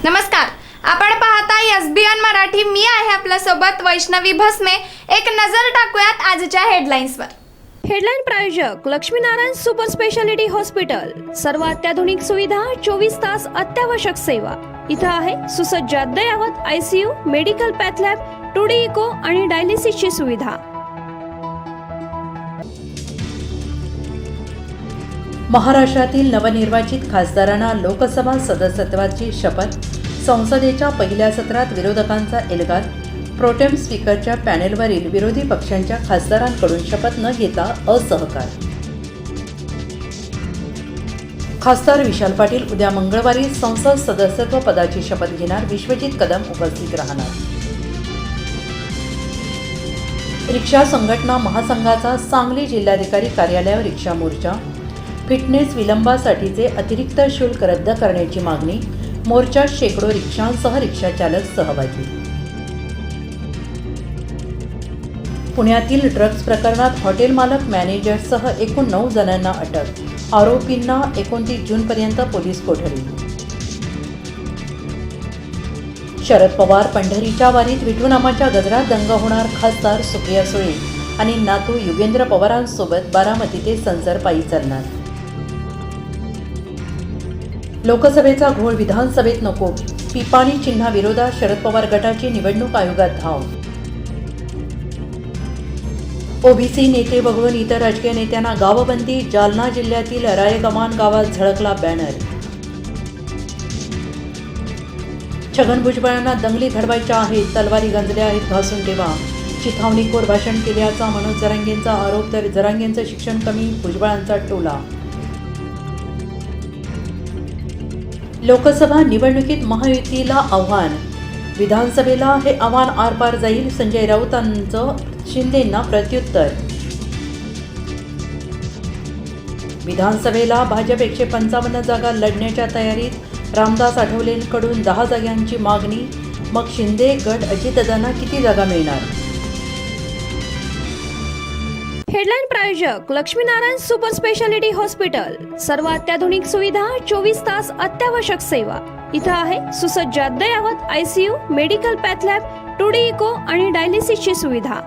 नमस्कार, आपण पाहता SBN मराठी. मी आहे आपल्या सोबत वैष्णवी भस्मे. एक नजर टाकूयात आजच्या हेडलाईन्सवर. हेडलाईन प्रायोजक लक्ष्मीनारायण सुपर स्पेशालिटी हॉस्पिटल. सर्व अत्याधुनिक सुविधा, 24 तास अत्यावश्यक सेवा. इथं आहे सुसज्ज अद्ययावत ICU, medical path lab, 2D echo आणि डायलिसिसची सुविधा. महाराष्ट्रातील नवनिर्वाचित खासदारांना लोकसभा सदस्यत्वाची शपथ. संसदेच्या पहिल्या सत्रात विरोधकांचा एल्गार. प्रोटेम स्पीकरच्या पॅनेलवरील विरोधी पक्षांच्या खासदारांकडून शपथ न घेता असहकार. खासदार विशाल पाटील उद्या मंगळवारी संसद सदस्यत्व पदाची शपथ घेणार. विश्वजित कदम उपस्थित राहणार. रिक्षा संघटना महासंघाचा सांगली जिल्हाधिकारी कार्यालयावर रिक्षा मोर्चा. फिटनेस विलंबासाठीचे अतिरिक्त शुल्क रद्द करण्याची मागणी. मोर्चात शेकडो रिक्षांसह रिक्षाचालक सहभागी. पुण्यातील ड्रग्ज प्रकरणात हॉटेल मालक, मॅनेजरसह एकूण 9 जणांना अटक. आरोपींना 29 जूनपर्यंत पोलीस कोठडी. शरद पवार पंढरीच्या वारीत. विठूनामाच्या गजरात दंग होणार. खासदार सुप्रिया सुळे आणि नातू युगेंद्र पवारांसोबत बारामती ते संसर पायी चालणार. लोकसभेचा घोळ विधानसभेत नको. पिपाणी चिन्हाविरोधात शरद पवार गटाची निवडणूक आयोगात धाव. ओबीसी नेते वगळून इतर राजकीय नेत्यांना गावबंदी. जालना जिल्ह्यातील रायगव्हाण गावात झळकला बॅनर. छगन भुजबळांना दंगली घडवायच्या आहेत. तलवारी गंजल्या आहेत, घासून ठेवा. चिथावणीखोर भाषण केल्याचा मनोज जरांगेंचा आरोप. तर जरांगेंचं शिक्षण कमी, भुजबळांचा टोला. लोकसभा निवडणुकीत महायुतीला आव्हान. विधानसभेला हे आव्हान आरपार जाईल. संजय राऊतांचं शिंदेंना प्रत्युत्तर. विधानसभेला भाजप 155 जागा लढण्याच्या तयारीत. रामदास आठवलेंकडून 10 जागांची मागणी. मग शिंदे गट अजितदादांना किती जागा मिळणार? हेडलाईन प्रायोजक लक्ष्मीनारायण सुपर स्पेशालिटी हॉस्पिटल. सर्व अत्याधुनिक सुविधा, 24 तास अत्यावश्यक सेवा. इथं आहे सुसज्ज अद्ययावत ICU, medical path lab, 2D echo आणि डायलिसिसची सुविधा.